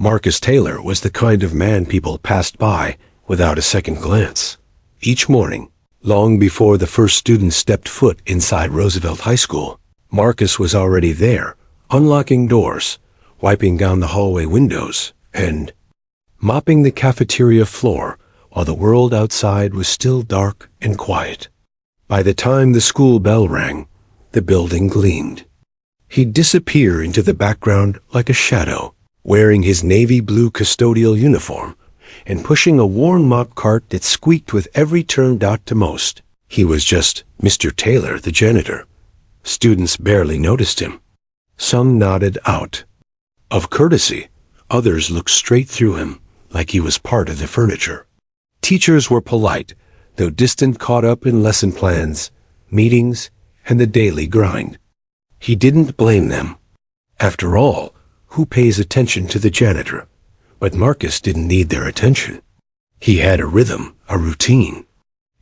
Marcus Taylor was the kind of man people passed by without a second glance. Each morning, long before the first student stepped foot inside Roosevelt High School, Marcus was already there, unlocking doors, wiping down the hallway windows, and mopping the cafeteria floor while the world outside was still dark and quiet. By the time the school bell rang, the building gleamed. He'd disappear into the background like a shadow, wearing his navy blue custodial uniform and pushing a worn mop cart that squeaked with every turn out to most. He was just Mr. Taylor, the janitor. Students barely noticed him. Some nodded out. Of courtesy, others looked straight through him, like he was part of the furniture. Teachers were polite, though distant, caught up in lesson plans, meetings, and the daily grind. He didn't blame them. After all, who pays attention to the janitor? But Marcus didn't need their attention. He had a rhythm, a routine.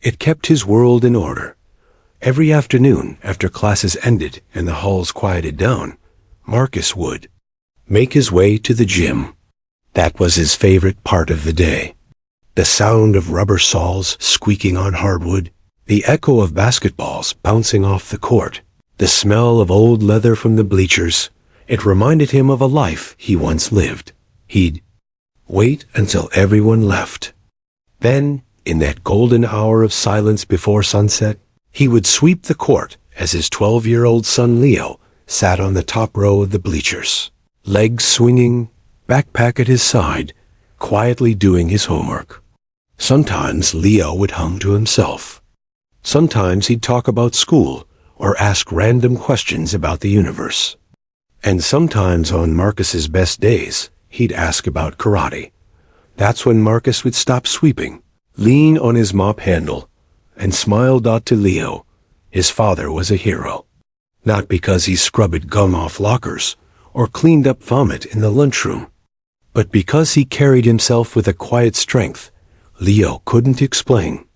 It kept his world in order. Every afternoon, after classes ended and the halls quieted down, Marcus would make his way to the gym. That was his favorite part of the day. The sound of rubber soles squeaking on hardwood, the echo of basketballs bouncing off the court, the smell of old leather from the bleachers. It reminded him of a life he once lived. He'd wait until everyone left. Then, in that golden hour of silence before sunset, he would sweep the court as his 12-year-old son Leo sat on the top row of the bleachers, legs swinging, backpack at his side, quietly doing his homework. Sometimes Leo would hum to himself. Sometimes he'd talk about school or ask random questions about the universe. And sometimes on Marcus's best days, he'd ask about karate. That's when Marcus would stop sweeping, lean on his mop handle, and smile out to Leo. His father was a hero. Not because he scrubbed gum off lockers or cleaned up vomit in the lunchroom, but because he carried himself with a quiet strength Leo couldn't explain.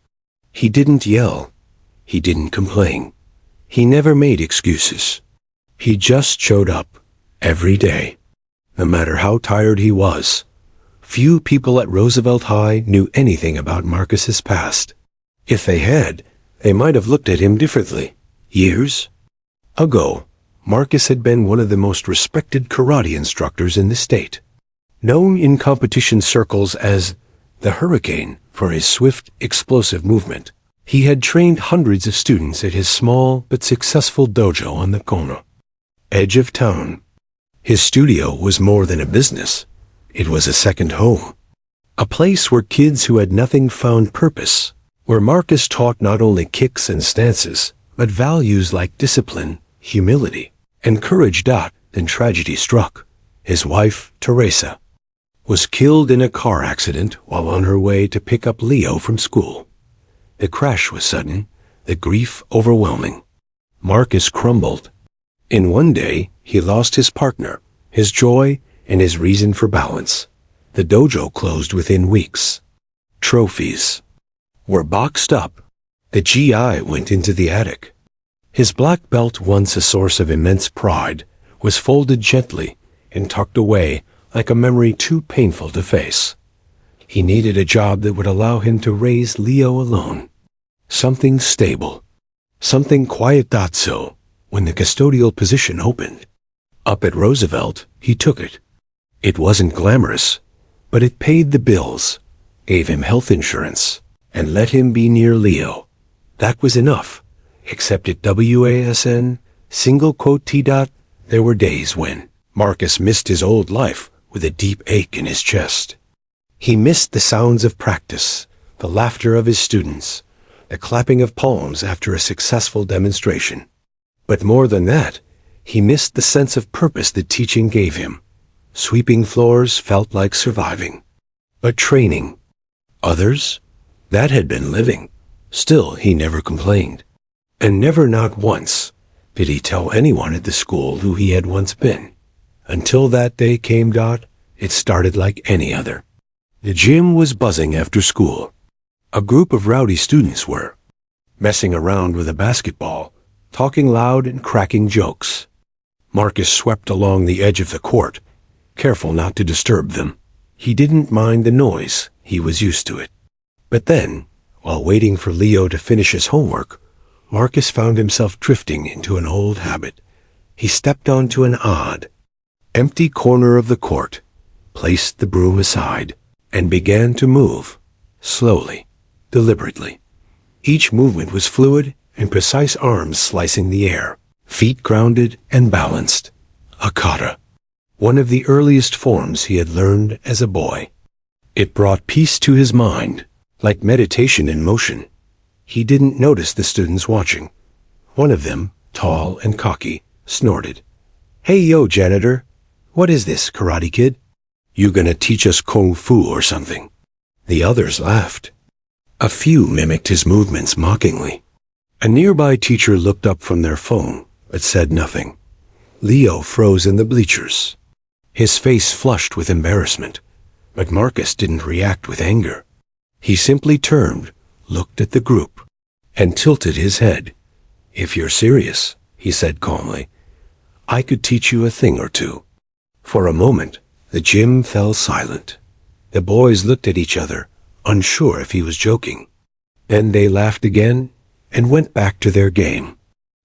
He didn't yell. He didn't complain. He never made excuses. He just showed up every day. No matter how tired he was, few people at Roosevelt High knew anything about Marcus's past. If they had, they might have looked at him differently. Years ago, Marcus had been one of the most respected karate instructors in the state. Known in competition circles as the Hurricane for his swift, explosive movement, he had trained hundreds of students at his small but successful dojo on the corner edge of town. His studio was more than a business. It was a second home. A place where kids who had nothing found purpose, where Marcus taught not only kicks and stances, but values like discipline, humility, and courage. Then tragedy struck. His wife, Teresa, was killed in a car accident while on her way to pick up Leo from school. The crash was sudden, the grief overwhelming. Marcus crumbled. In one day, he lost his partner, his joy, and his reason for balance. The dojo closed within weeks. Trophies were boxed up. The GI went into the attic. His black belt, once a source of immense pride, was folded gently and tucked away like a memory too painful to face. He needed a job that would allow him to raise Leo alone. Something stable. Something quiet. So, when the custodial position opened up at Roosevelt, he took it. It wasn't glamorous, but it paid the bills, gave him health insurance, and let him be near Leo. That was enough. Except at WASN, T. There were days when Marcus missed his old life with a deep ache in his chest. He missed the sounds of practice, the laughter of his students, the clapping of palms after a successful demonstration. But more than that, he missed the sense of purpose that teaching gave him. Sweeping floors felt like surviving. But training others, that had been living. Still, he never complained. And never, not once, did he tell anyone at the school who he had once been. Until that day came. It started like any other. The gym was buzzing after school. A group of rowdy students were messing around with a basketball, talking loud and cracking jokes. Marcus swept along the edge of the court, careful not to disturb them. He didn't mind the noise, he was used to it. But then, while waiting for Leo to finish his homework, Marcus found himself drifting into an old habit. He stepped onto an odd, empty corner of the court, placed the broom aside, and began to move, slowly, deliberately. Each movement was fluid and precise, arms slicing the air, feet grounded and balanced. A kata, one of the earliest forms he had learned as a boy. It brought peace to his mind, like meditation in motion. He didn't notice the students watching. One of them, tall and cocky, snorted. "Hey yo, janitor, what is this, Karate Kid? You gonna teach us kung fu or something?" The others laughed. A few mimicked his movements mockingly. A nearby teacher looked up from their phone, but said nothing. Leo froze in the bleachers, his face flushed with embarrassment, but Marcus didn't react with anger. He simply turned, looked at the group, and tilted his head. "If you're serious," he said calmly, "I could teach you a thing or two." For a moment, the gym fell silent. The boys looked at each other, unsure if he was joking. Then they laughed again and went back to their game.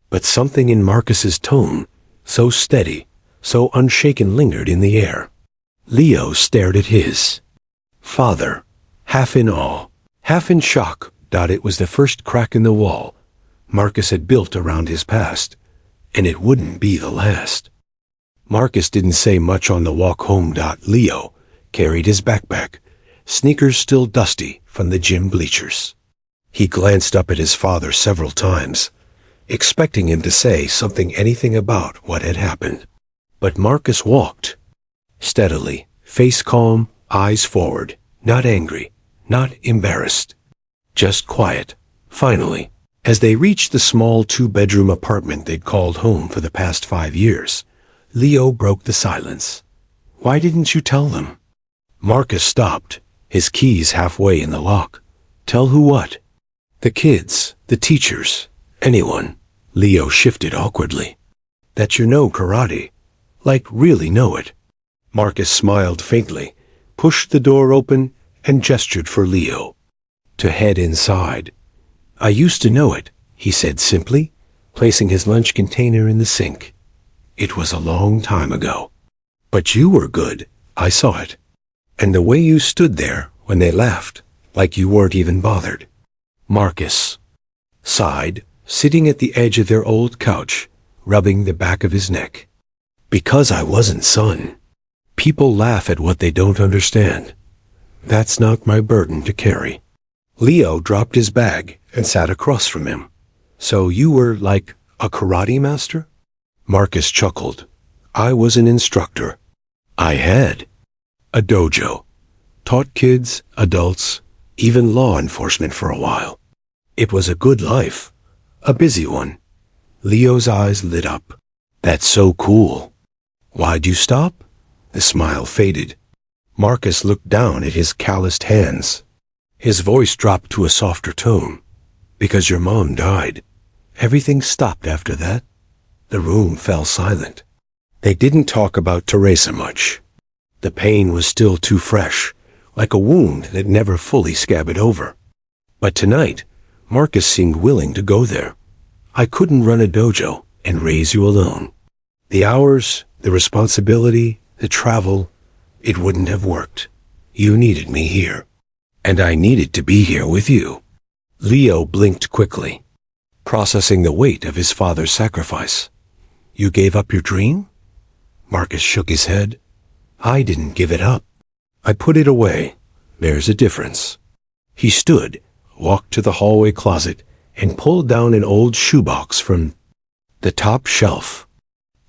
But something in Marcus's tone, so steady, so unshaken, lingered in the air. Leo stared at his father, half in awe, half in shock. It was the first crack in the wall Marcus had built around his past, and it wouldn't be the last. Marcus didn't say much on the walk home. Leo carried his backpack, sneakers still dusty from the gym bleachers. He glanced up at his father several times, expecting him to say something, anything about what had happened. But Marcus walked steadily, face calm, eyes forward, not angry, not embarrassed, just quiet. Finally, as they reached the small 2-bedroom apartment they'd called home for the past 5 years, Leo broke the silence. "Why didn't you tell them?" Marcus stopped, his keys halfway in the lock. "Tell who what?" "The kids, the teachers, anyone." Leo shifted awkwardly. "That you know karate, like really know it." Marcus smiled faintly, pushed the door open, and gestured for Leo to head inside. "I used to know it," he said simply, placing his lunch container in the sink. "It was a long time ago. But you were good, I saw it. And the way you stood there when they laughed, like you weren't even bothered." Marcus sighed, sitting at the edge of their old couch, rubbing the back of his neck. "Because I wasn't, son. People laugh at what they don't understand. That's not my burden to carry." Leo dropped his bag and sat across from him. "So you were like a karate master?" Marcus chuckled. "I was an instructor. I had a dojo. Taught kids, adults, even law enforcement for a while. It was a good life, a busy one." Leo's eyes lit up. "That's so cool. Why'd you stop?" The smile faded. Marcus looked down at his calloused hands. His voice dropped to a softer tone. "Because your mom died. Everything stopped after that." The room fell silent. They didn't talk about Teresa much. The pain was still too fresh, like a wound that never fully scabbed over. But tonight, Marcus seemed willing to go there. "I couldn't run a dojo and raise you alone. The hours, the responsibility, the travel, it wouldn't have worked. You needed me here. And I needed to be here with you." Leo blinked quickly, processing the weight of his father's sacrifice. "You gave up your dream?" Marcus shook his head. "I didn't give it up. I put it away. There's a difference." He stood, walked to the hallway closet, and pulled down an old shoebox from the top shelf.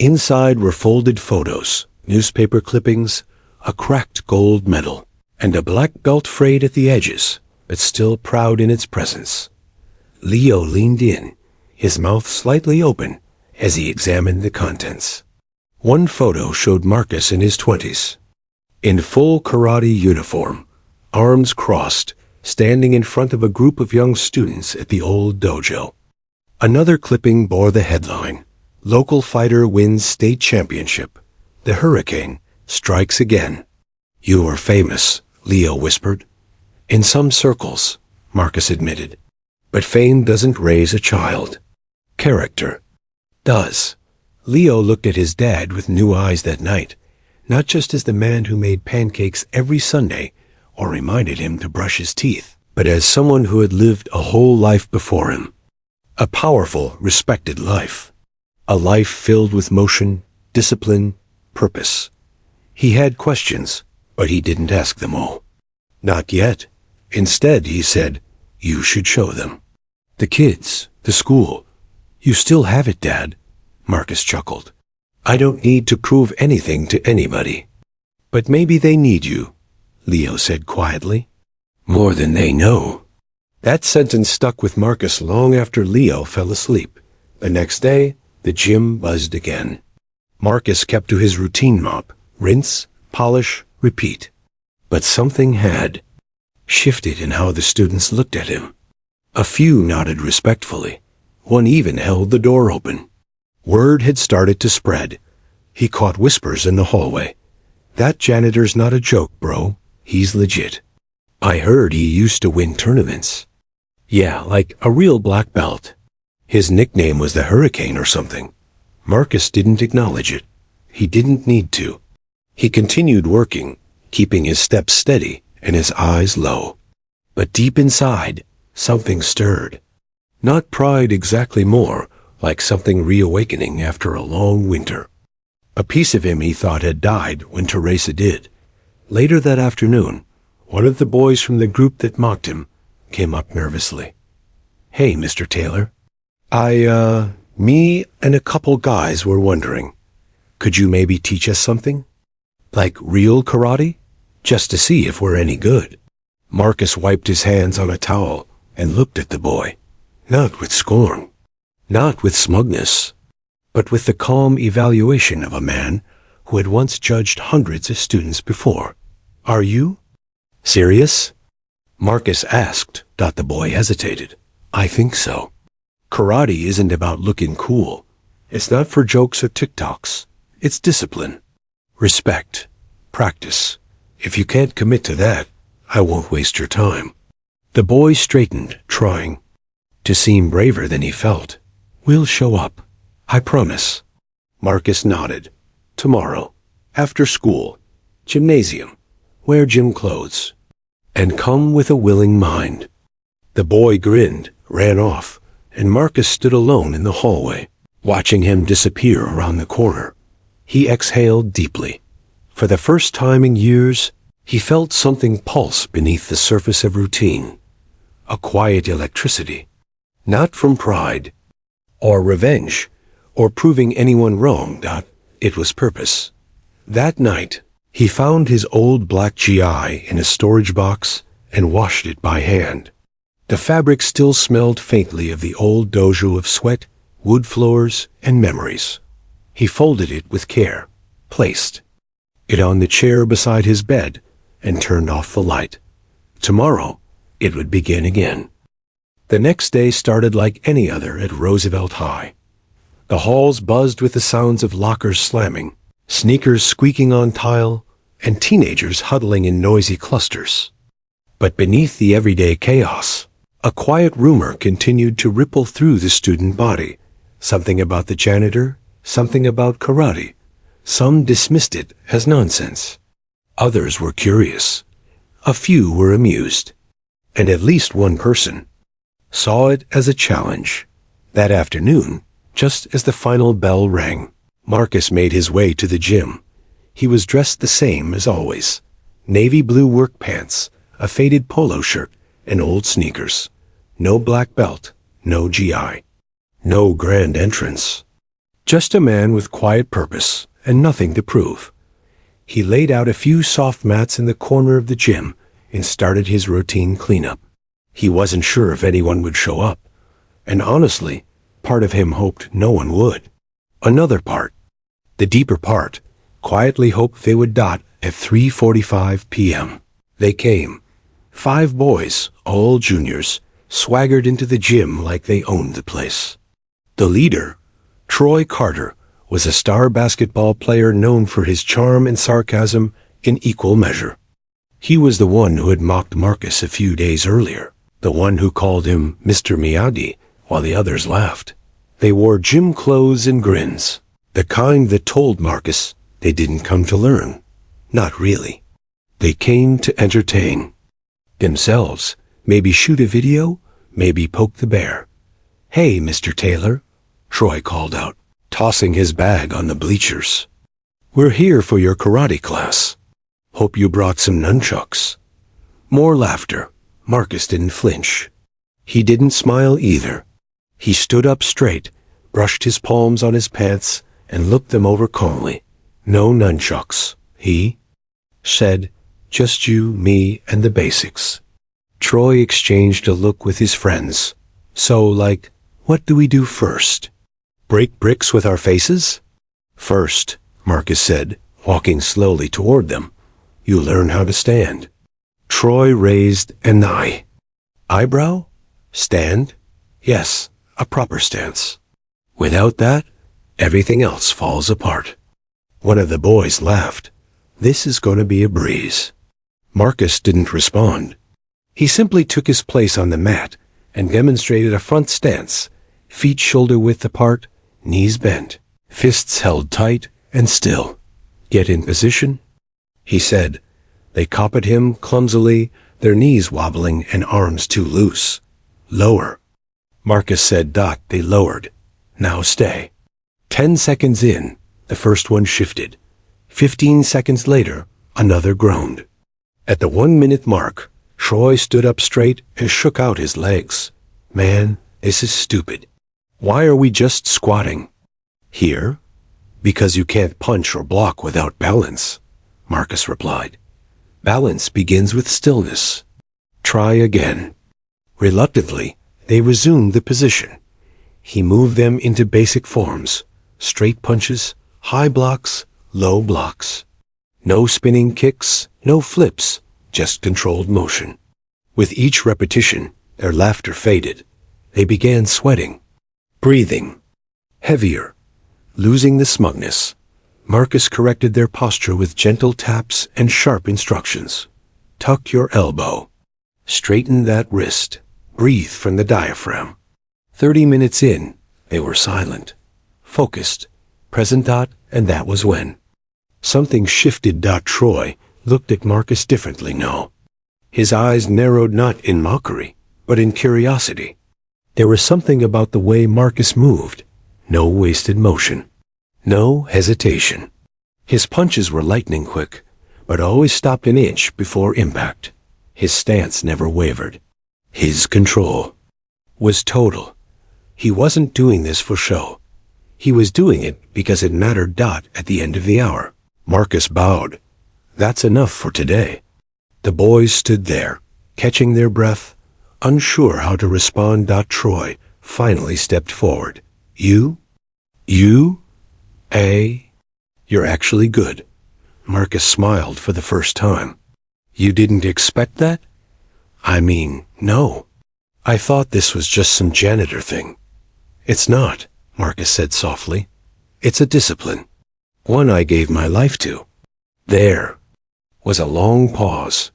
Inside were folded photos, newspaper clippings, a cracked gold medal, and a black belt frayed at the edges, but still proud in its presence. Leo leaned in, his mouth slightly open, as he examined the contents. One photo showed Marcus in his 20s, in full karate uniform, arms crossed, standing in front of a group of young students at the old dojo. Another clipping bore the headline, "Local Fighter Wins State Championship." The Hurricane strikes again. You are famous, Leo whispered. In some circles, Marcus admitted. But fame doesn't raise a child. Character does. Leo looked at his dad with new eyes that night, not just as the man who made pancakes every Sunday or reminded him to brush his teeth, but as someone who had lived a whole life before him. A powerful, respected life. A life filled with motion, discipline, purpose. He had questions, but he didn't ask them all. Not yet. Instead, he said, "You should show them. The kids, the school. You still have it, Dad," Marcus chuckled. "I don't need to prove anything to anybody." "But maybe they need you," Leo said quietly. "More than they know." That sentence stuck with Marcus long after Leo fell asleep. The next day, the gym buzzed again. Marcus kept to his routine mop, rinse, polish, repeat. But something had shifted in how the students looked at him. A few nodded respectfully. One even held the door open. Word had started to spread. He caught whispers in the hallway. "That janitor's not a joke, bro. He's legit. I heard he used to win tournaments." Yeah, like a real black belt. His nickname was the Hurricane or something. Marcus didn't acknowledge it. He didn't need to. He continued working, keeping his steps steady and his eyes low. But deep inside, something stirred. Not pride exactly, more like something reawakening after a long winter. A piece of him he thought had died when Teresa did. Later that afternoon, one of the boys from the group that mocked him came up nervously. "Hey, Mr. Taylor. Me and a couple guys were wondering, could you maybe teach us something? Like real karate? Just to see if we're any good." Marcus wiped his hands on a towel and looked at the boy. Not with scorn, not with smugness, but with the calm evaluation of a man who had once judged hundreds of students before. "Are you serious?" Marcus asked. The boy hesitated. "I think so. Karate isn't about looking cool. It's not for jokes or TikToks. It's discipline, respect, practice. If you can't commit to that, I won't waste your time." The boy straightened, trying to seem braver than he felt. "We'll show up. I promise." Marcus nodded. "Tomorrow, after school, gymnasium, wear gym clothes, and come with a willing mind." The boy grinned, ran off, and Marcus stood alone in the hallway, watching him disappear around the corner. He exhaled deeply. For the first time in years, he felt something pulse beneath the surface of routine. A quiet electricity. Not from pride, or revenge, or proving anyone wrong. It was purpose. That night, he found his old black GI in a storage box and washed it by hand. The fabric still smelled faintly of the old dojo of sweat, wood floors, and memories. He folded it with care, placed it on the chair beside his bed, and turned off the light. Tomorrow, it would begin again. The next day started like any other at Roosevelt High. The halls buzzed with the sounds of lockers slamming, sneakers squeaking on tile, and teenagers huddling in noisy clusters. But beneath the everyday chaos, a quiet rumor continued to ripple through the student body. Something about the janitor, something about karate. Some dismissed it as nonsense. Others were curious. A few were amused. And at least one person saw it as a challenge. That afternoon, just as the final bell rang, Marcus made his way to the gym. He was dressed the same as always. Navy blue work pants, a faded polo shirt, and old sneakers. No black belt, no GI. No grand entrance. Just a man with quiet purpose and nothing to prove. He laid out a few soft mats in the corner of the gym and started his routine cleanup. He wasn't sure if anyone would show up, and honestly, part of him hoped no one would. Another part, the deeper part, quietly hoped they would dot at 3:45 p.m. They came. 5 boys, all juniors, swaggered into the gym like they owned the place. The leader, Troy Carter, was a star basketball player known for his charm and sarcasm in equal measure. He was the one who had mocked Marcus a few days earlier, the one who called him Mr. Miyagi while the others laughed. They wore gym clothes and grins, the kind that told Marcus they didn't come to learn. Not really. They came to entertain themselves, maybe shoot a video, maybe poke the bear. "Hey, Mr. Taylor," Troy called out, tossing his bag on the bleachers. "We're here for your karate class. Hope you brought some nunchucks." More laughter. Marcus didn't flinch. He didn't smile either. He stood up straight, brushed his palms on his pants, and looked them over calmly. "No nunchucks," he said. "Just you, me, and the basics." Troy exchanged a look with his friends. "So, like, what do we do first? Break bricks with our faces?" "First," Marcus said, walking slowly toward them, "you learn how to stand." Troy raised an eyebrow? Stand? Yes, a proper stance. Without that, everything else falls apart. One of the boys laughed. "This is going to be a breeze." Marcus didn't respond. He simply took his place on the mat and demonstrated a front stance, feet shoulder-width apart, knees bent, fists held tight and still. "Get in position," he said. They copied him clumsily, their knees wobbling and arms too loose. "Lower." Marcus said. They lowered. "Now stay." 10 seconds in, the first one shifted. 15 seconds later, another groaned. At the 1-minute mark, Troy stood up straight and shook out his legs. "Man, this is stupid. Why are we just squatting here?" "Because you can't punch or block without balance," Marcus replied. "Balance begins with stillness. Try again." Reluctantly, they resumed the position. He moved them into basic forms: straight punches, high blocks, low blocks. No spinning kicks, no flips, just controlled motion. With each repetition, their laughter faded. They began sweating, breathing heavier, losing the smugness. Marcus corrected their posture with gentle taps and sharp instructions. "Tuck your elbow. Straighten that wrist. Breathe from the diaphragm." 30 minutes in, they were silent, focused, present. And that was when something shifted. Troy looked at Marcus differently now. His eyes narrowed not in mockery, but in curiosity. There was something about the way Marcus moved. No wasted motion. No hesitation. His punches were lightning quick, but always stopped an inch before impact. His stance never wavered. His control was total. He wasn't doing this for show. He was doing it because it mattered. At the end of the hour, Marcus bowed. "That's enough for today." The boys stood there, catching their breath, unsure how to respond. Troy finally stepped forward. You? You're actually good." Marcus smiled for the first time. "You didn't expect that?" "I mean, no. I thought this was just some janitor thing." "It's not," Marcus said softly. "It's a discipline. One I gave my life to." There was a long pause.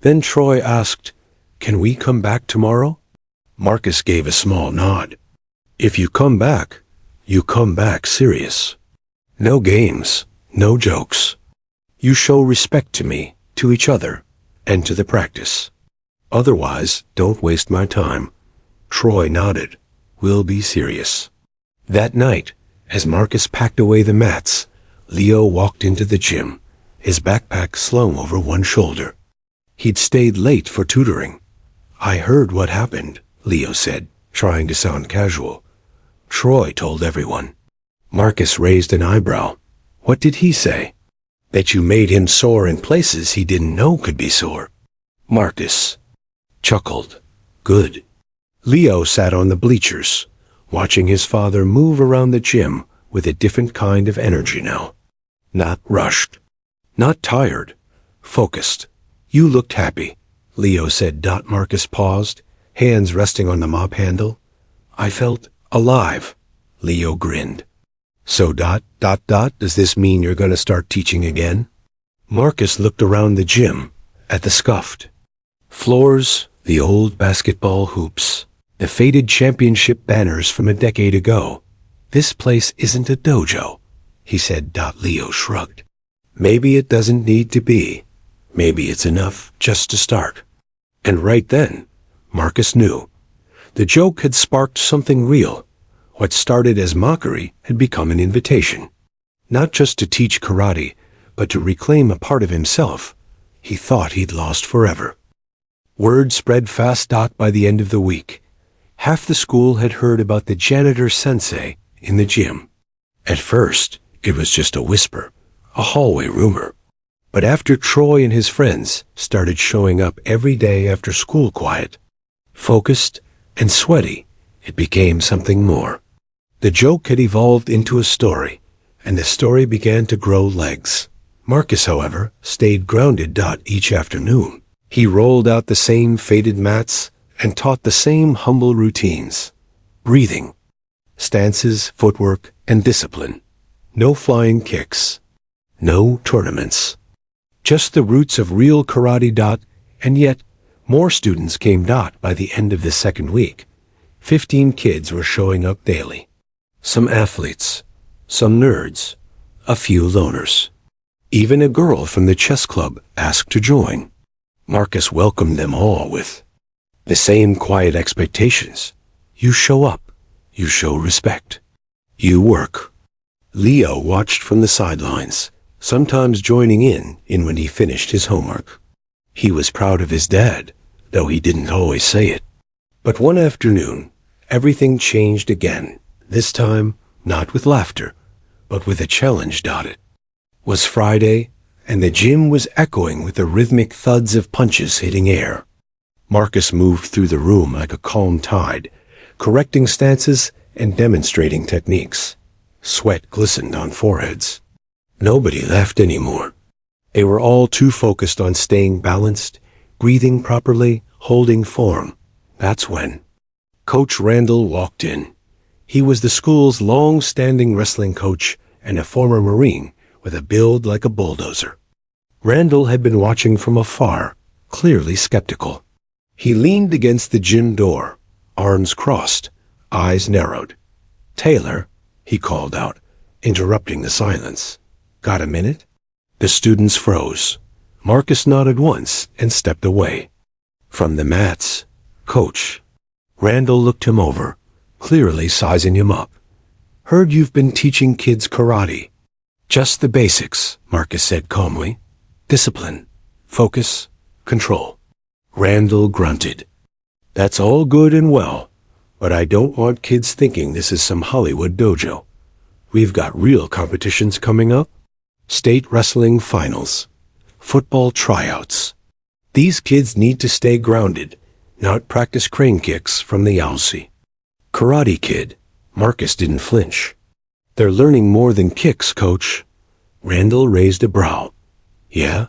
Then Troy asked, "Can we come back tomorrow?" Marcus gave a small nod. "If you come back serious. No games, no jokes. You show respect to me, to each other, and to the practice. Otherwise, don't waste my time." Troy nodded. "We'll be serious." That night, as Marcus packed away the mats, Leo walked into the gym, his backpack slung over one shoulder. He'd stayed late for tutoring. "I heard what happened," Leo said, trying to sound casual. "Troy told everyone." Marcus raised an eyebrow. "What did he say?" "That you made him sore in places he didn't know could be sore." Marcus chuckled. "Good." Leo sat on the bleachers, watching his father move around the gym with a different kind of energy now. Not rushed. Not tired. Focused. "You looked happy," Leo said. Marcus paused, hands resting on the mop handle. "I felt alive." Leo grinned. So ... does this mean you're gonna start teaching again? Marcus looked around the gym, at the scuffed floors, the old basketball hoops, the faded championship banners from a decade ago. This place isn't a dojo, he said. Leo shrugged. Maybe it doesn't need to be. Maybe it's enough just to start. And right then, Marcus knew. The joke had sparked something real. What started as mockery had become an invitation. Not just to teach karate, but to reclaim a part of himself he thought he'd lost forever. Word spread fast. By the end of the week, half the school had heard about the janitor sensei in the gym. At first, it was just a whisper, a hallway rumor. But after Troy and his friends started showing up every day after school quiet, focused and sweaty, it became something more. The joke had evolved into a story, and the story began to grow legs. Marcus, however, stayed grounded. Each afternoon, he rolled out the same faded mats and taught the same humble routines. Breathing, stances, footwork, and discipline. No flying kicks. No tournaments. Just the roots of real karate. And yet, more students came. By the end of the second week, 15 kids were showing up daily. Some athletes, some nerds, a few loners. Even a girl from the chess club asked to join. Marcus welcomed them all with the same quiet expectations. You show up. You show respect. You work. Leo watched from the sidelines, sometimes joining in when he finished his homework. He was proud of his dad, though he didn't always say it. But one afternoon, everything changed again. This time, not with laughter, but with a challenge. It was Friday, and the gym was echoing with the rhythmic thuds of punches hitting air. Marcus moved through the room like a calm tide, correcting stances and demonstrating techniques. Sweat glistened on foreheads. Nobody laughed anymore. They were all too focused on staying balanced, breathing properly, holding form. That's when Coach Randall walked in. He was the school's long-standing wrestling coach and a former Marine with a build like a bulldozer. Randall had been watching from afar, clearly skeptical. He leaned against the gym door, arms crossed, eyes narrowed. "Taylor," he called out, interrupting the silence. "Got a minute?" The students froze. Marcus nodded once and stepped away. From the mats, "Coach." Randall looked him over, clearly sizing him up. "Heard you've been teaching kids karate." "Just the basics," Marcus said calmly. "Discipline, focus, control." Randall grunted. "That's all good and well, but I don't want kids thinking this is some Hollywood dojo. We've got real competitions coming up. State wrestling finals, football tryouts. These kids need to stay grounded, not practice crane kicks from the Yalsi." "Karate Kid." Marcus didn't flinch. "They're learning more than kicks, Coach." Randall raised a brow. "Yeah?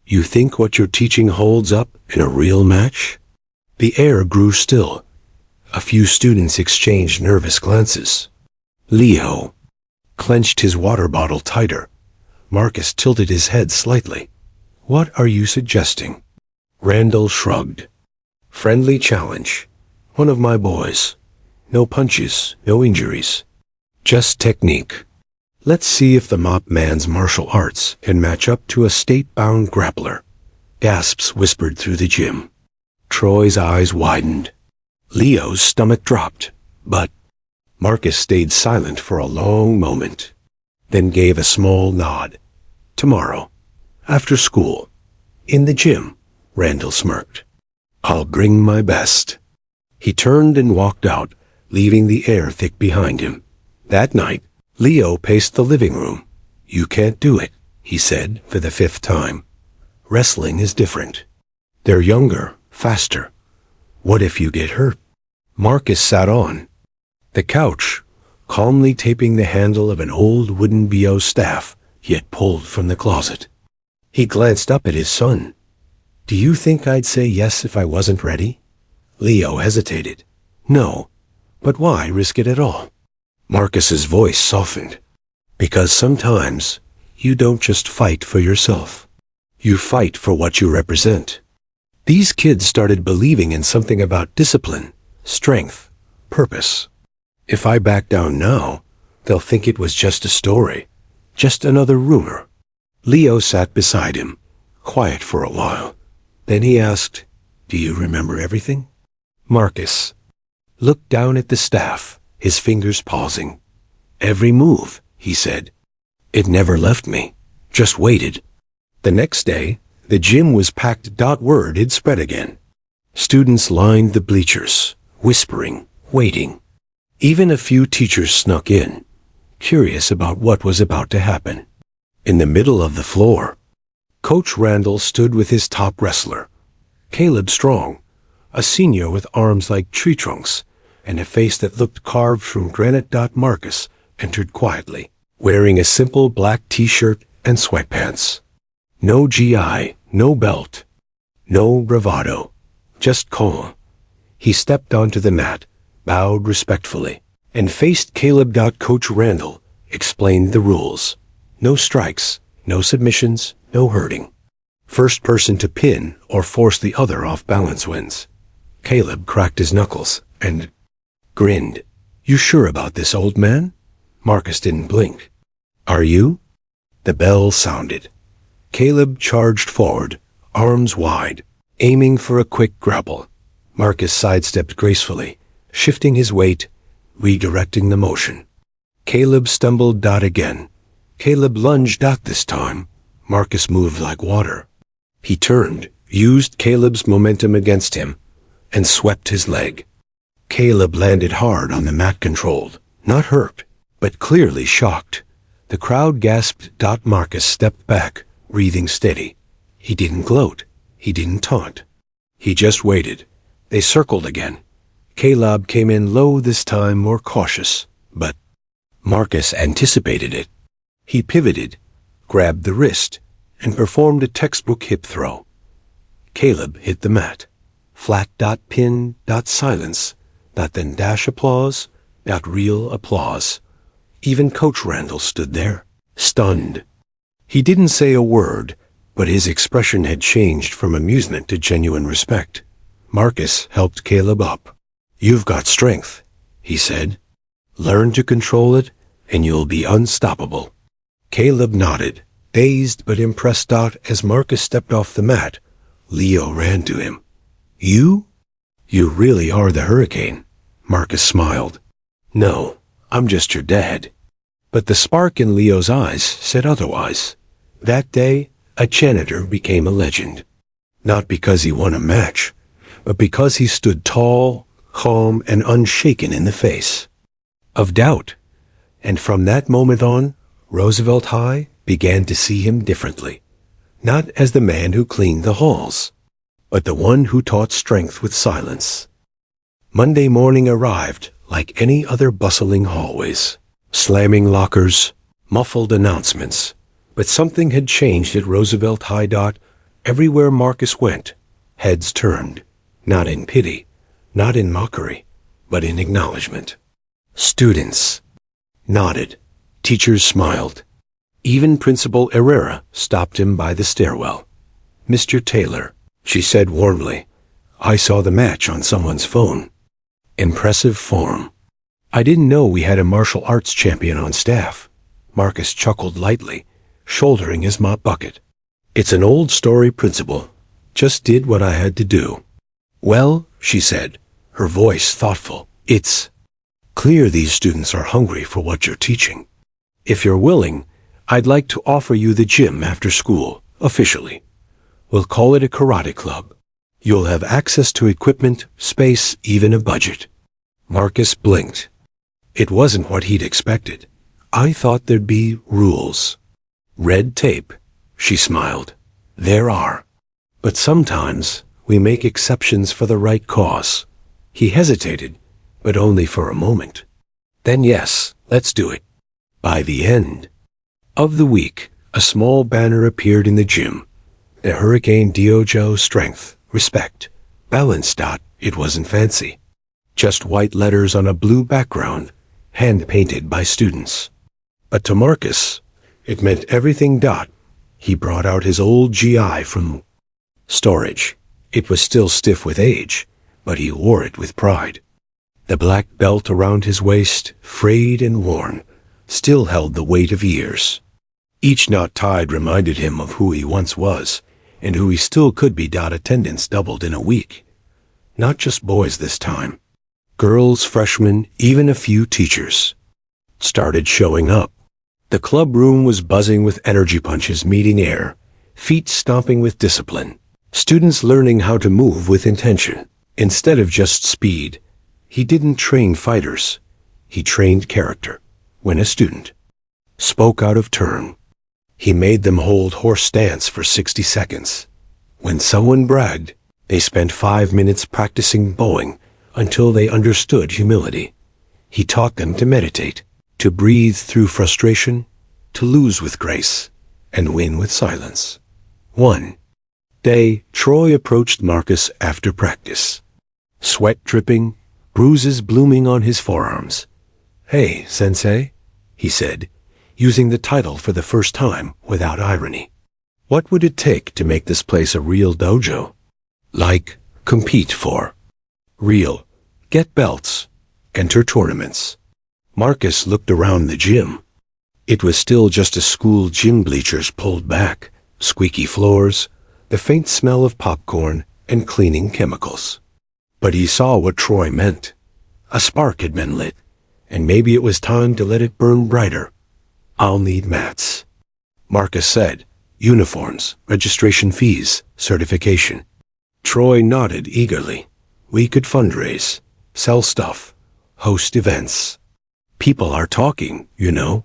You think what you're teaching holds up in a real match?" The air grew still. A few students exchanged nervous glances. Leo clenched his water bottle tighter. Marcus tilted his head slightly. "What are you suggesting?" Randall shrugged. "Friendly challenge. One of my boys. No punches, no injuries. Just technique. Let's see if the mop man's martial arts can match up to a state-bound grappler." Gasps whispered through the gym. Troy's eyes widened. Leo's stomach dropped, but Marcus stayed silent for a long moment, then gave a small nod. "Tomorrow, after school, in the gym," Randall smirked. "I'll bring my best." He turned and walked out, leaving the air thick behind him. That night, Leo paced the living room. "You can't do it," he said for the 5th time. "Wrestling is different. They're younger, faster. What if you get hurt?" Marcus sat on the couch, calmly taping the handle of an old wooden BO staff he had pulled from the closet. He glanced up at his son. "Do you think I'd say yes if I wasn't ready?" Leo hesitated. "No, but why risk it at all?" Marcus's voice softened. Because sometimes you don't just fight for yourself. You fight for what you represent. These kids started believing in something about discipline, strength, purpose. If I back down now, they'll think it was just a story, just another rumor. Leo sat beside him, quiet for a while. Then he asked, "Do you remember everything?" Marcus looked down at the staff, his fingers pausing. "Every move," he said. "It never left me, just waited." The next day, the gym was packed. Word had spread again. Students lined the bleachers, whispering, waiting. Even a few teachers snuck in, curious about what was about to happen. In the middle of the floor, Coach Randall stood with his top wrestler, Caleb Strong, a senior with arms like tree trunks and a face that looked carved from granite. Marcus entered quietly, wearing a simple black t-shirt and sweatpants. No GI, no belt, no bravado, just calm. He stepped onto the mat, bowed respectfully, and faced Caleb. Coach Randall explained the rules. No strikes, no submissions, no hurting. First person to pin or force the other off balance wins. Caleb cracked his knuckles and grinned. "You sure about this, old man?" Marcus didn't blink. "Are you?" The bell sounded. Caleb charged forward, arms wide, aiming for a quick grapple. Marcus sidestepped gracefully, shifting his weight, redirecting the motion. Caleb stumbled. Again. Caleb lunged. This time, Marcus moved like water. He turned, used Caleb's momentum against him, and swept his leg. Caleb landed hard on the mat, controlled, not hurt, but clearly shocked. The crowd gasped. Marcus stepped back, breathing steady. He didn't gloat. He didn't taunt. He just waited. They circled again. Caleb came in low this time, more cautious, but Marcus anticipated it. He pivoted, grabbed the wrist, and performed a textbook hip throw. Caleb hit the mat. Flat. Pin. Silence. Then dash applause. Real applause. Even Coach Randall stood there, stunned. He didn't say a word, but his expression had changed from amusement to genuine respect. Marcus helped Caleb up. "You've got strength," he said. "Learn to control it, and you'll be unstoppable." Caleb nodded, dazed but impressed. As Marcus stepped off the mat, Leo ran to him. "You? You really are the hurricane," Marcus smiled. "No, I'm just your dad." But the spark in Leo's eyes said otherwise. That day, a janitor became a legend. Not because he won a match, but because he stood tall, calm, and unshaken in the face of doubt. And from that moment on, Roosevelt High began to see him differently. Not as the man who cleaned the halls, but the one who taught strength with silence. Monday morning arrived like any other bustling hallways. Slamming lockers, muffled announcements. But something had changed at Roosevelt High. Everywhere Marcus went, heads turned, not in pity, not in mockery, but in acknowledgement. Students nodded. Teachers smiled. Even Principal Herrera stopped him by the stairwell. "Mr. Taylor," she said warmly, "I saw the match on someone's phone. Impressive form." "I didn't know we had a martial arts champion on staff." Marcus chuckled lightly, shouldering his mop bucket. "It's an old story, Principal. Just did what I had to do." "Well," she said, her voice thoughtful, "it's clear these students are hungry for what you're teaching. If you're willing, I'd like to offer you the gym after school, officially. We'll call it a karate club. You'll have access to equipment, space, even a budget." Marcus blinked. It wasn't what he'd expected. "I thought there'd be rules." "Red tape," she smiled. "There are. But sometimes we make exceptions for the right cause." He hesitated, but only for a moment. "Then yes, let's do it." By the end of the week, a small banner appeared in the gym. The Hurricane Dojo Strength, Respect, Balance. It wasn't fancy. Just white letters on a blue background, hand-painted by students. But to Marcus, it meant everything. He brought out his old GI from storage. It was still stiff with age, but he wore it with pride. The black belt around his waist, frayed and worn, still held the weight of years. Each knot tied reminded him of who he once was, and who he still could be. Attendance doubled in a week. Not just boys this time. Girls, freshmen, even a few teachers started showing up. The club room was buzzing with energy punches meeting air, feet stomping with discipline, students learning how to move with intention, instead of just speed. He didn't train fighters. He trained character. When a student spoke out of turn, he made them hold horse stance for 60 seconds. When someone bragged, they spent 5 minutes practicing bowing until they understood humility. He taught them to meditate, to breathe through frustration, to lose with grace, and win with silence. One day, Troy approached Marcus after practice. Sweat dripping, bruises blooming on his forearms. "Hey, Sensei," he said, using the title for the first time without irony. "What would it take to make this place a real dojo? Like, compete for. Real. Get belts. Enter tournaments." Marcus looked around the gym. It was still just a school gym, bleachers pulled back, squeaky floors, the faint smell of popcorn and cleaning chemicals. But he saw what Troy meant. A spark had been lit, and maybe it was time to let it burn brighter. "I'll need mats," Marcus said. "Uniforms, registration fees, certification." Troy nodded eagerly. "We could fundraise, sell stuff, host events. People are talking, you know.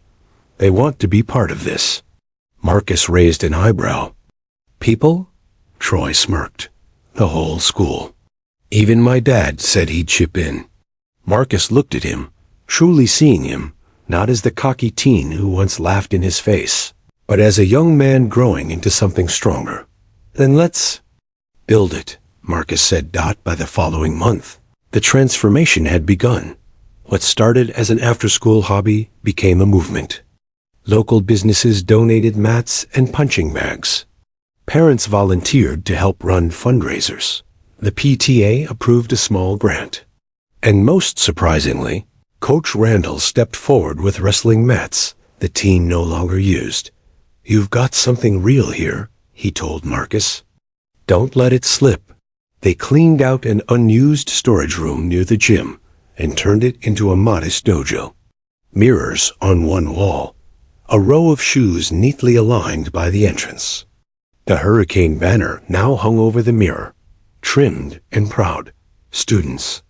They want to be part of this." Marcus raised an eyebrow. "People?" Troy smirked. "The whole school. Even my dad said he'd chip in." Marcus looked at him, truly seeing him, not as the cocky teen who once laughed in his face, but as a young man growing into something stronger. "Then let's build it," Marcus said. By the following month, the transformation had begun. What started as an after-school hobby became a movement. Local businesses donated mats and punching bags. Parents volunteered to help run fundraisers. The PTA approved a small grant. And most surprisingly, Coach Randall stepped forward with wrestling mats the team no longer used. "You've got something real here," he told Marcus. "Don't let it slip." They cleaned out an unused storage room near the gym and turned it into a modest dojo. Mirrors on one wall, a row of shoes neatly aligned by the entrance. The hurricane banner now hung over the mirror, trimmed and proud. Students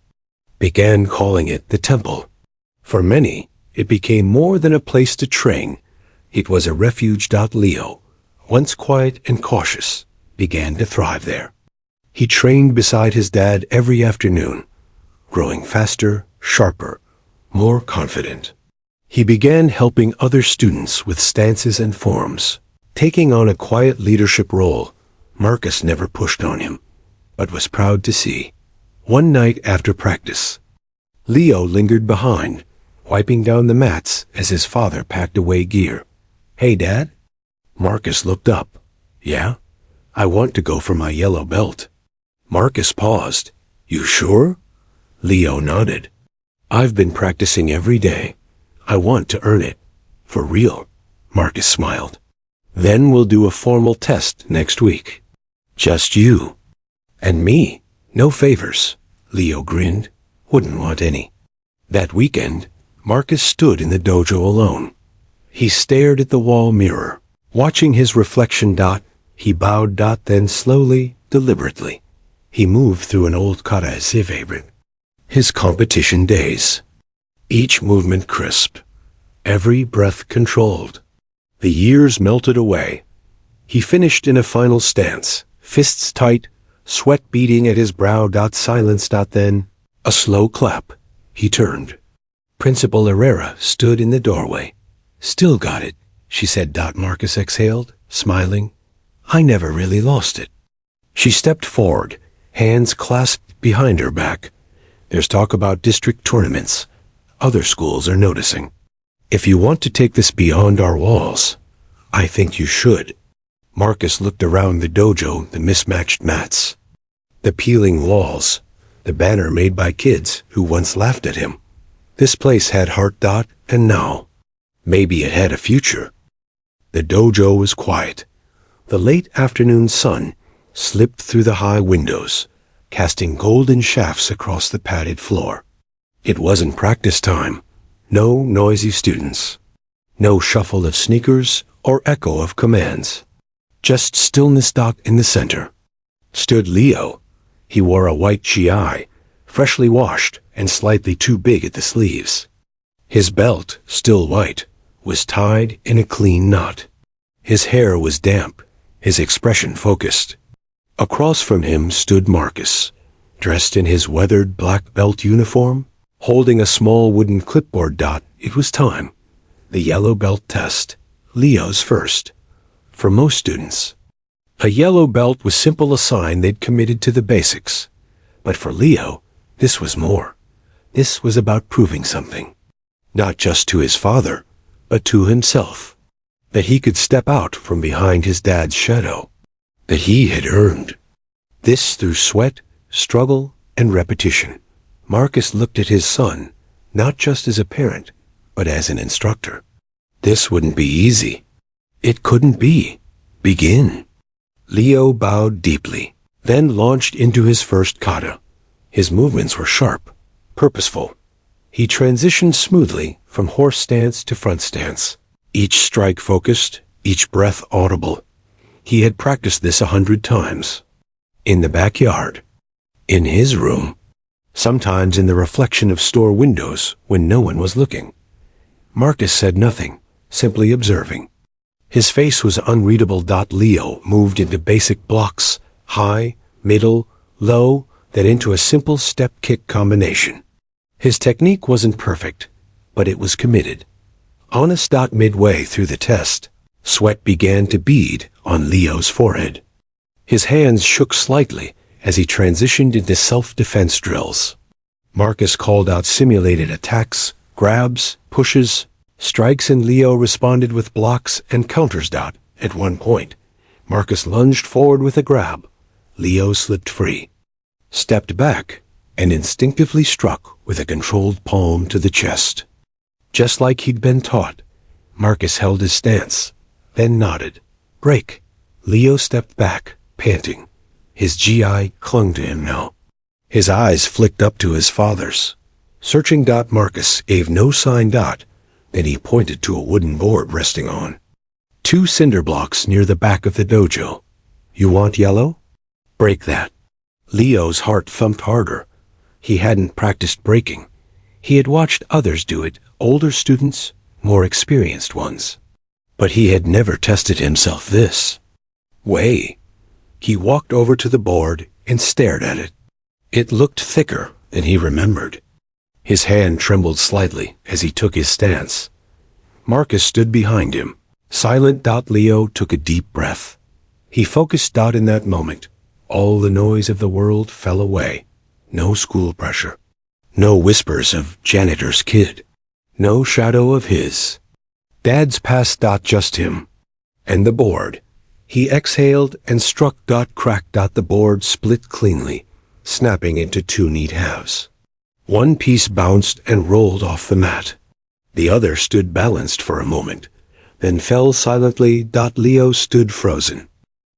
began calling it the temple. For many, it became more than a place to train. It was a refuge. Leo, once quiet and cautious, began to thrive there. He trained beside his dad every afternoon, growing faster, sharper, more confident. He began helping other students with stances and forms, taking on a quiet leadership role Marcus never pushed on him, but was proud to see. One night after practice, Leo lingered behind, wiping down the mats as his father packed away gear. "Hey, Dad?" Marcus looked up. "Yeah? I want to go for my yellow belt." Marcus paused. "You sure?" Leo nodded. "I've been practicing every day. I want to earn it. For real." Marcus smiled. "Then we'll do a formal test next week. Just you. And me. No favors." Leo grinned. "Wouldn't want any." That weekend, Marcus stood in the dojo alone. He stared at the wall mirror, watching his reflection. He bowed. Then slowly, deliberately, he moved through an old kata as if his competition days. Each movement crisp, every breath controlled. The years melted away. He finished in a final stance, fists tight, sweat beading at his brow. Silence. Then, a slow clap. He turned. Principal Herrera stood in the doorway. "Still got it," she said. Marcus exhaled, smiling. "I never really lost it." She stepped forward, hands clasped behind her back. "There's talk about district tournaments. Other schools are noticing." If you want to take this beyond our walls, I think you should. Marcus looked around the dojo, the mismatched mats, the peeling walls, the banner made by kids who once laughed at him. This place had heart. And now, maybe it had a future. The dojo was quiet. The late afternoon sun slipped through the high windows, casting golden shafts across the padded floor. It wasn't practice time. No noisy students. No shuffle of sneakers or echo of commands. Just stillness. In the center stood Leo. He wore a white GI, freshly washed and slightly too big at the sleeves. His belt, still white, was tied in a clean knot. His hair was damp, his expression focused. Across from him stood Marcus, dressed in his weathered black belt uniform, holding a small wooden clipboard. It was time. The yellow belt test. Leo's first. For most students, a yellow belt was simple, a sign they'd committed to the basics. But for Leo, this was more. This was about proving something. Not just to his father, but to himself. That he could step out from behind his dad's shadow. That he had earned this through sweat, struggle, and repetition. Marcus looked at his son, not just as a parent, but as an instructor. This wouldn't be easy. It couldn't be. Begin. Leo bowed deeply, then launched into his first kata. His movements were sharp, purposeful. He transitioned smoothly from horse stance to front stance. Each strike focused, each breath audible. He had practiced this 100 times. In the backyard. In his room. Sometimes in the reflection of store windows when no one was looking. Marcus said nothing, simply observing. His face was unreadable. Leo moved into basic blocks, high, middle, low, then into a simple step-kick combination. His technique wasn't perfect, but it was committed. Honest. Midway through the test, sweat began to bead on Leo's forehead. His hands shook slightly as he transitioned into self-defense drills. Marcus called out simulated attacks, grabs, pushes, strikes, and Leo responded with blocks and counters. At one point, Marcus lunged forward with a grab. Leo slipped free, stepped back, and instinctively struck with a controlled palm to the chest. Just like he'd been taught, Marcus held his stance, then nodded. Break. Leo stepped back, panting. His GI clung to him now. His eyes flicked up to his father's. Searching. Marcus gave no sign. Then he pointed to a wooden board resting on 2 cinder blocks near the back of the dojo. You want yellow? Break that. Leo's heart thumped harder. He hadn't practiced breaking. He had watched others do it, older students, more experienced ones. But he had never tested himself this way. He walked over to the board and stared at it. It looked thicker than he remembered. His hand trembled slightly as he took his stance. Marcus stood behind him, silent. Leo took a deep breath. He focused. In that moment, all the noise of the world fell away. No school pressure. No whispers of janitor's kid. No shadow of his dad's past. Just him. And the board. He exhaled and struck. Crack. The board split cleanly, snapping into 2 neat halves. One piece bounced and rolled off the mat. The other stood balanced for a moment, then fell silently. Leo stood frozen,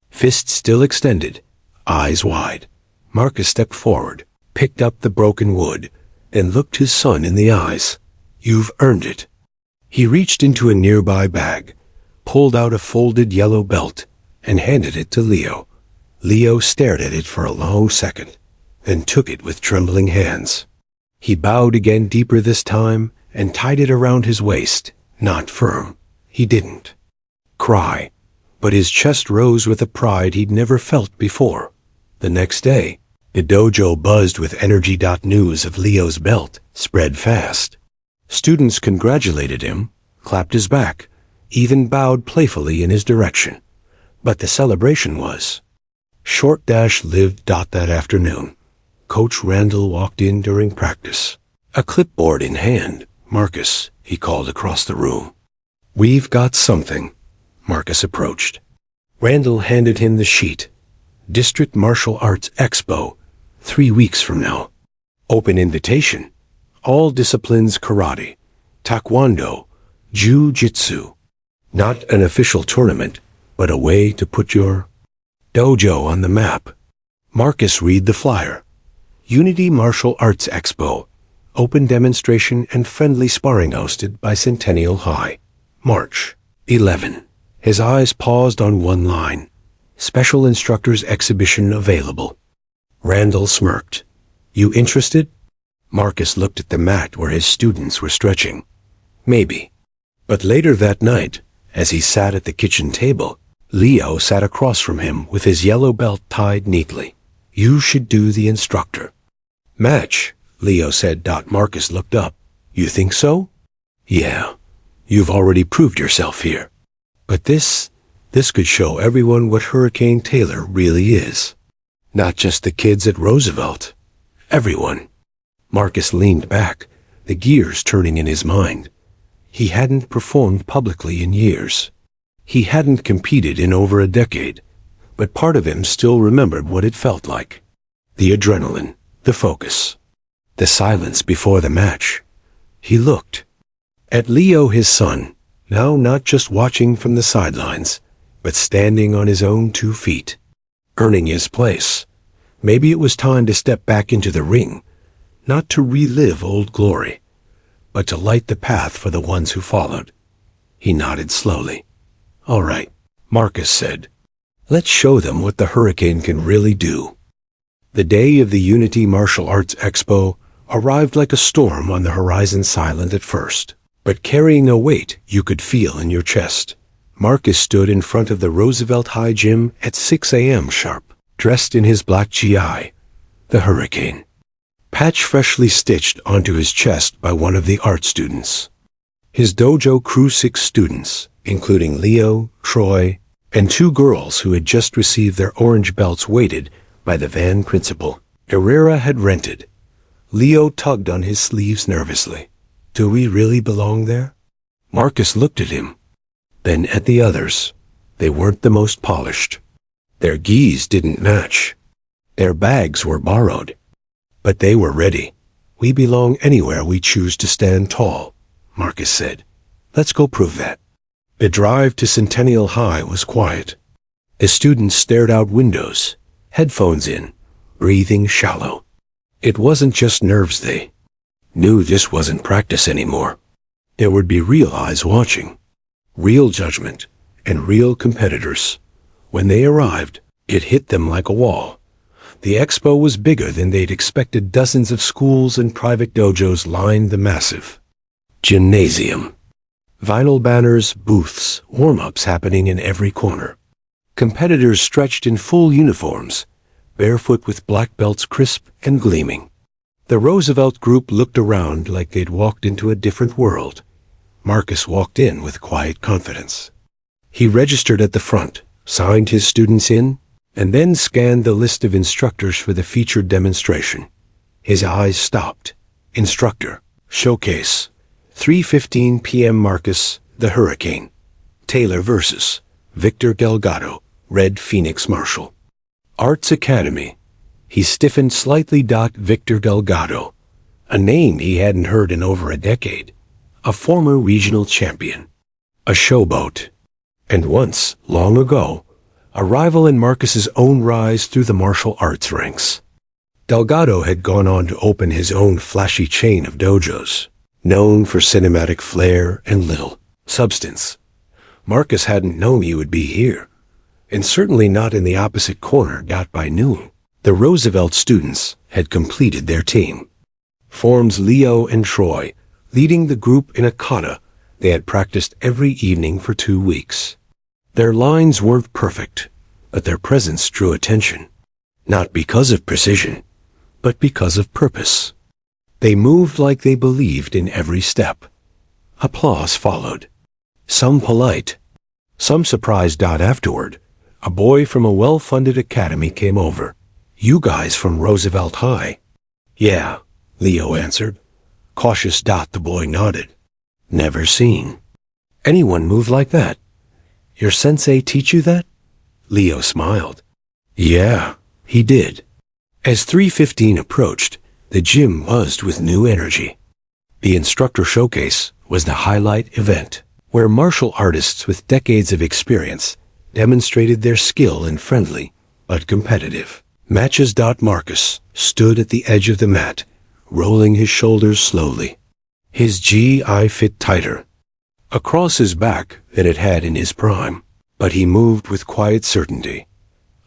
fists still extended, eyes wide. Marcus stepped forward, picked up the broken wood, and looked his son in the eyes. You've earned it. He reached into a nearby bag, pulled out a folded yellow belt, and handed it to Leo. Leo stared at it for a long second, then took it with trembling hands. He bowed again, deeper this time, and tied it around his waist, not firm. He didn't cry, but his chest rose with a pride he'd never felt before. The next day, the dojo buzzed with energy. News of Leo's belt spread fast. Students congratulated him, clapped his back, even bowed playfully in his direction. But the celebration was short. Lived. That afternoon, Coach Randall walked in during practice, a clipboard in hand. Marcus, he called across the room. "We've got something." Marcus approached. Randall handed him the sheet. District Martial Arts Expo, 3 weeks from now. Open invitation. All disciplines: karate, taekwondo, jiu-jitsu. Not an official tournament, but a way to put your dojo on the map. Marcus read the flyer. Unity Martial Arts Expo. Open demonstration and friendly sparring hosted by Centennial High. March 11. His eyes paused on one line. Special instructors exhibition available. Randall smirked. "You interested?" Marcus looked at the mat where his students were stretching. Maybe. But later that night, as he sat at the kitchen table, Leo sat across from him with his yellow belt tied neatly. "You should do the instructor." "Match," Leo said. Marcus looked up. "You think so?" "Yeah. You've already proved yourself here. But this could show everyone what Hurricane Taylor really is. Not just the kids at Roosevelt. Everyone." Marcus leaned back, the gears turning in his mind. He hadn't performed publicly in years. He hadn't competed in over a decade, but part of him still remembered what it felt like. The adrenaline, the focus, the silence before the match. He looked at Leo, his son, now not just watching from the sidelines, but standing on his own 2 feet, earning his place. Maybe it was time to step back into the ring, not to relive old glory, but to light the path for the ones who followed. He nodded slowly. "All right," Marcus said. "Let's show them what the Hurricane can really do." The day of the Unity Martial Arts Expo arrived like a storm on the horizon, silent at first, but carrying a weight you could feel in your chest. Marcus stood in front of the Roosevelt High Gym at 6 a.m. sharp, dressed in his black GI, the Hurricane, patch freshly stitched onto his chest by one of the art students. His dojo crew, 6 students, including Leo, Troy, and 2 girls who had just received their orange belts, waited by the van principal Herrera had rented. Leo tugged on his sleeves nervously. "Do we really belong there?" Marcus looked at him, then at the others. They weren't the most polished. Their gis didn't match. Their bags were borrowed. But they were ready. "We belong anywhere we choose to stand tall," Marcus said. "Let's go prove that." The drive to Centennial High was quiet. The students stared out windows, headphones in, breathing shallow. It wasn't just nerves. They knew this wasn't practice anymore. There would be real eyes watching, real judgment, and real competitors. When they arrived, it hit them like a wall. The expo was bigger than they'd expected. Dozens of schools and private dojos lined the massive gymnasium. Vinyl banners, booths, warm-ups happening in every corner. Competitors stretched in full uniforms, barefoot with black belts crisp and gleaming. The Roosevelt group looked around like they'd walked into a different world. Marcus walked in with quiet confidence. He registered at the front, signed his students in, and then scanned the list of instructors for the featured demonstration. His eyes stopped. Instructor, showcase, 3:15 p.m. Marcus, the Hurricane. Taylor versus Victor Delgado, Red Phoenix Marshall. Arts Academy. He stiffened slightly. Victor Delgado, a name he hadn't heard in over a decade. A former regional champion. A showboat. And once, long ago, a rival in Marcus's own rise through the martial arts ranks. Delgado had gone on to open his own flashy chain of dojos, known for cinematic flair and little substance. Marcus hadn't known he would be here, and certainly not in the opposite corner. By noon, the Roosevelt students had completed their team. Forms Leo and Troy, leading the group in a kata they had practiced every evening for 2 weeks. Their lines weren't perfect, but their presence drew attention, not because of precision, but because of purpose. They moved like they believed in every step. Applause followed, some polite, some surprised. Afterward, a boy from a well-funded academy came over. "You guys from Roosevelt High?" "Yeah," Leo answered. Cautious. The boy nodded. Never seen anyone move like that. Your sensei teach you that? Leo smiled. Yeah, he did. As 3:15 approached, the gym buzzed with new energy. The instructor showcase was the highlight event, where martial artists with decades of experience demonstrated their skill in friendly but competitive matches. Marcus stood at the edge of the mat, rolling his shoulders slowly. His GI fit tighter across his back than it had in his prime, but he moved with quiet certainty.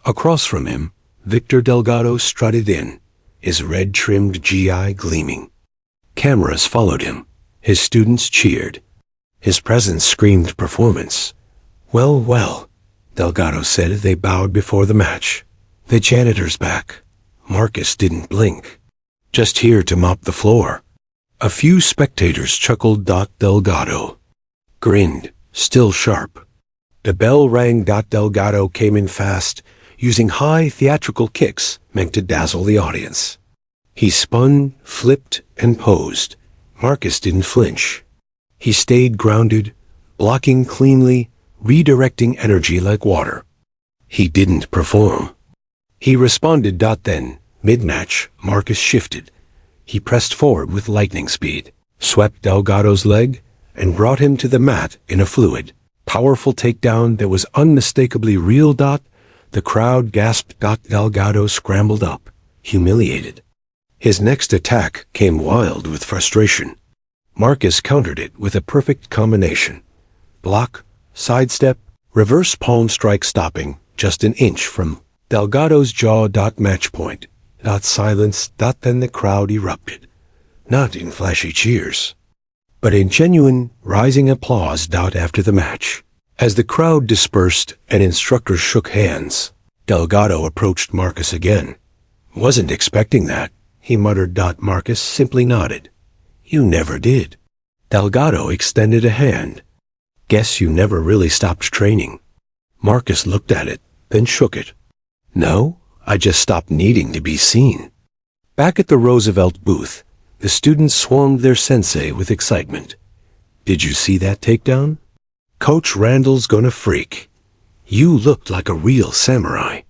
Across from him, Victor Delgado strutted in, his red-trimmed GI gleaming. Cameras followed him. His students cheered. His presence screamed performance. Well, well, Delgado said as they bowed before the match. The janitor's back. Marcus didn't blink. Just here to mop the floor. A few spectators chuckled. Delgado grinned, still sharp. The bell rang. Delgado came in fast, using high theatrical kicks meant to dazzle the audience. He spun, flipped, and posed. Marcus didn't flinch. He stayed grounded, blocking cleanly, redirecting energy like water. He didn't perform. He responded. Then, mid-match, Marcus shifted. He pressed forward with lightning speed, swept Delgado's leg, and brought him to the mat in a fluid, powerful takedown that was unmistakably real. The crowd gasped. Delgado scrambled up, humiliated. His next attack came wild with frustration. Marcus countered it with a perfect combination. Block, sidestep, reverse palm strike, stopping just an inch from Delgado's jaw. Match point. Silence. Then the crowd erupted. Not in flashy cheers, but in genuine, rising applause. After the match, as the crowd dispersed and instructors shook hands, Delgado approached Marcus again. Wasn't expecting that, he muttered. Marcus simply nodded. You never did. Delgado extended a hand. Guess you never really stopped training. Marcus looked at it, then shook it. No, I just stopped needing to be seen. Back at the Roosevelt booth, the students swung their sensei with excitement. Did you see that takedown? Coach Randall's gonna freak. You looked like a real samurai.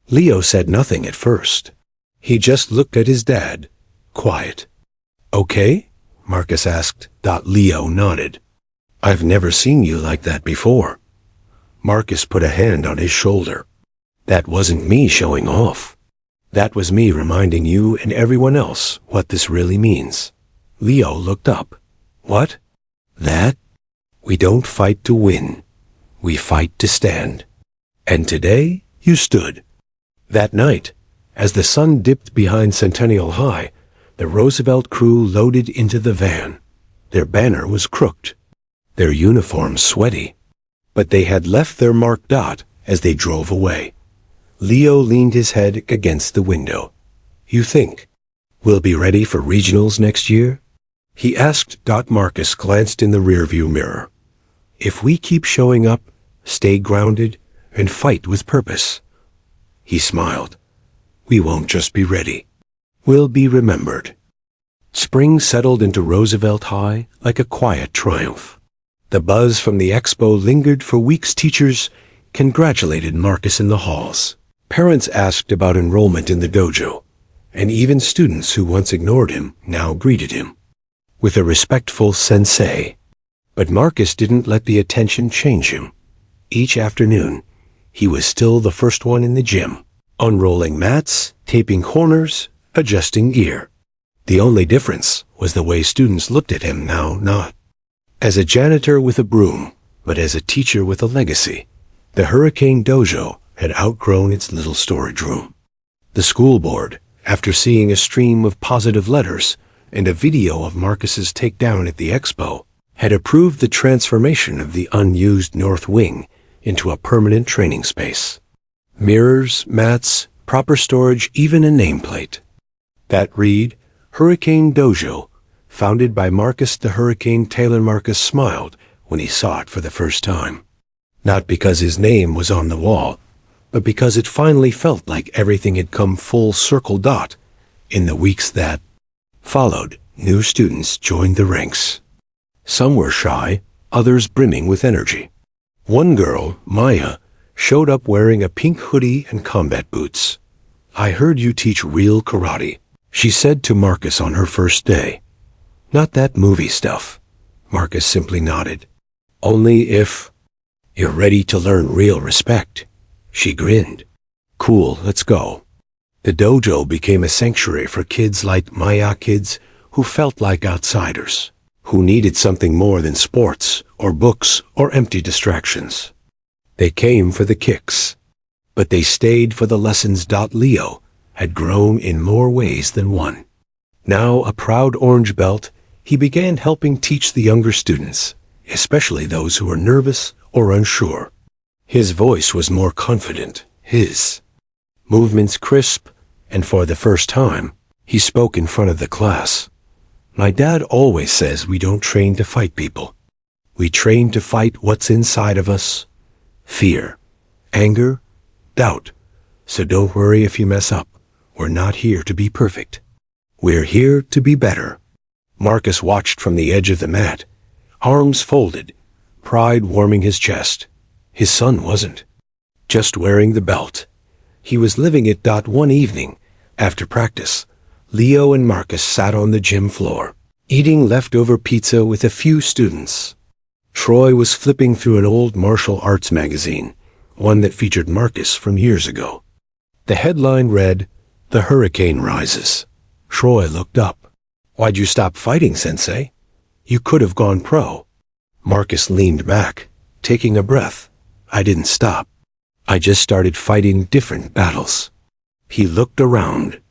Leo said nothing at first. He just looked at his dad, quiet. Okay? Marcus asked. Leo nodded. I've never seen you like that before. Marcus put a hand on his shoulder. That wasn't me showing off. That was me reminding you and everyone else what this really means. Leo looked up. What? That? We don't fight to win. We fight to stand. And today, you stood. That night, as the sun dipped behind Centennial High, the Roosevelt crew loaded into the van. Their banner was crooked, their uniforms sweaty, but they had left their mark. As they drove away, Leo leaned his head against the window. You think we'll be ready for regionals next year? He asked. Marcus glanced in the rearview mirror. If we keep showing up, stay grounded, and fight with purpose. He smiled. We won't just be ready. We'll be remembered. Spring settled into Roosevelt High like a quiet triumph. The buzz from the expo lingered for weeks. Teachers congratulated Marcus in the halls. Parents asked about enrollment in the dojo, and even students who once ignored him now greeted him with a respectful sensei. But Marcus didn't let the attention change him. Each afternoon, he was still the first one in the gym, unrolling mats, taping corners, adjusting gear. The only difference was the way students looked at him now, not as a janitor with a broom, but as a teacher with a legacy. The Hurricane Dojo had outgrown its little storage room. The school board, after seeing a stream of positive letters and a video of Marcus's takedown at the expo, had approved the transformation of the unused north wing into a permanent training space. Mirrors, mats, proper storage, even a nameplate. That read, Hurricane Dojo, founded by Marcus the Hurricane Taylor. Marcus smiled when he saw it for the first time. Not because his name was on the wall, but because it finally felt like everything had come full circle. In the weeks that followed, new students joined the ranks. Some were shy, others brimming with energy. One girl, Maya, showed up wearing a pink hoodie and combat boots. "I heard you teach real karate," she said to Marcus on her first day. "Not that movie stuff." Marcus simply nodded. "Only if you're ready to learn real respect." She grinned. "Cool, let's go." The dojo became a sanctuary for kids like Maya, kids who felt like outsiders, who needed something more than sports or books or empty distractions. They came for the kicks, but they stayed for the lessons. Leo had grown in more ways than one. Now a proud orange belt, he began helping teach the younger students, especially those who were nervous or unsure. His voice was more confident, his movements crisp, and for the first time, he spoke in front of the class. "My dad always says we don't train to fight people. We train to fight what's inside of us. Fear, anger, doubt. So don't worry if you mess up. We're not here to be perfect. We're here to be better." Marcus watched from the edge of the mat, arms folded, pride warming his chest. His son wasn't just wearing the belt. He was living it. One evening, after practice, Leo and Marcus sat on the gym floor, eating leftover pizza with a few students. Troy was flipping through an old martial arts magazine, one that featured Marcus from years ago. The headline read, "The Hurricane Rises." Troy looked up. "Why'd you stop fighting, Sensei? You could have gone pro." Marcus leaned back, taking a breath. "I didn't stop. I just started fighting different battles." He looked around.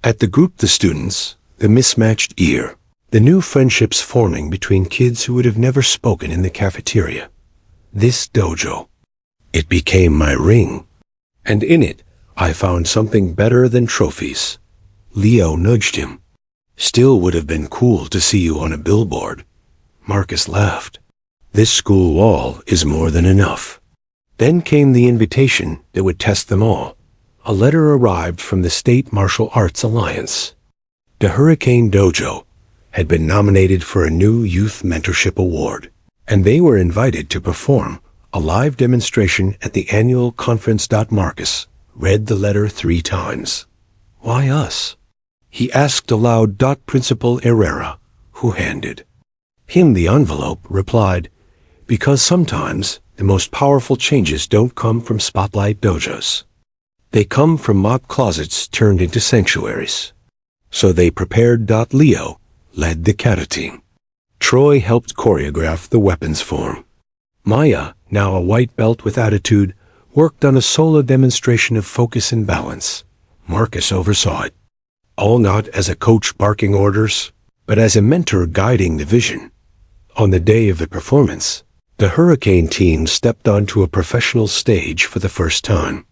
At the group, the students, the mismatched ear, the new friendships forming between kids who would have never spoken in the cafeteria. This dojo, it became my ring. And in it, I found something better than trophies. Leo nudged him. "Still would have been cool to see you on a billboard." Marcus laughed. "This school wall is more than enough." Then came the invitation that would test them all. A letter arrived from the State Martial Arts Alliance. The Hurricane Dojo had been nominated for a new Youth Mentorship Award, and they were invited to perform a live demonstration at the annual conference. Marcus read the letter 3 times. "Why us?" he asked aloud. Principal Herrera, who handed him the envelope, replied, "Because sometimes the most powerful changes don't come from spotlight dojos. They come from mob closets turned into sanctuaries." So they prepared. Leo led the kata team. Troy helped choreograph the weapons form. Maya, now a white belt with attitude, worked on a solo demonstration of focus and balance. Marcus oversaw it, all not as a coach barking orders, but as a mentor guiding the vision. On the day of the performance, the Hurricane team stepped onto a professional stage for the first time.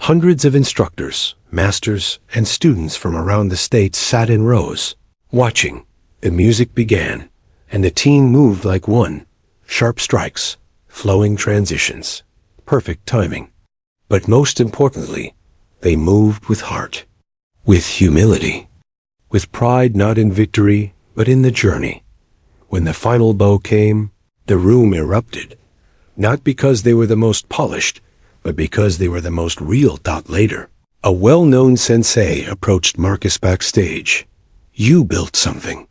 Hundreds of instructors, masters, and students from around the state sat in rows, watching. The music began, and the team moved like one. Sharp strikes, flowing transitions, perfect timing. But most importantly, they moved with heart, with humility, with pride not in victory, but in the journey. When the final bow came, the room erupted, not because they were the most polished, but because they were the most real. Later, a well-known sensei approached Marcus backstage. "You built something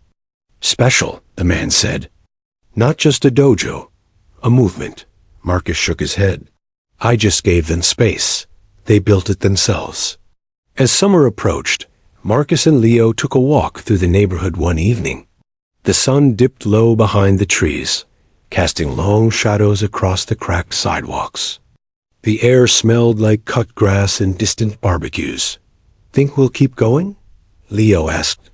special," the man said. "Not just a dojo, a movement." Marcus shook his head. "I just gave them space. They built it themselves." As summer approached, Marcus and Leo took a walk through the neighborhood one evening. The sun dipped low behind the trees, casting long shadows across the cracked sidewalks. The air smelled like cut grass and distant barbecues. "Think we'll keep going?" Leo asked.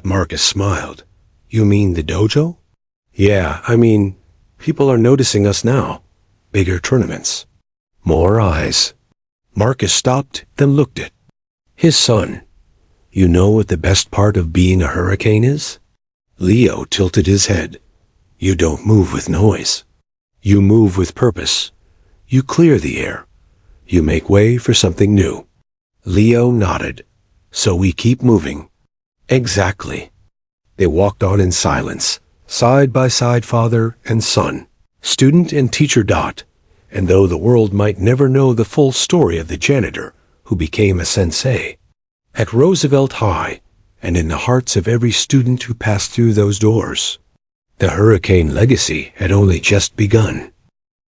Marcus smiled. "You mean the dojo?" "Yeah, I mean, people are noticing us now. Bigger tournaments. More eyes." Marcus stopped, then looked at his son. "You know what the best part of being a hurricane is?" Leo tilted his head. "You don't move with noise. You move with purpose. You clear the air. You make way for something new." Leo nodded. "So we keep moving." "Exactly." They walked on in silence, Side by side, father and son, student and teacher Dot. And though the world might never know the full story of the janitor who became a sensei, at Roosevelt High, and in the hearts of every student who passed through those doors, the hurricane legacy had only just begun.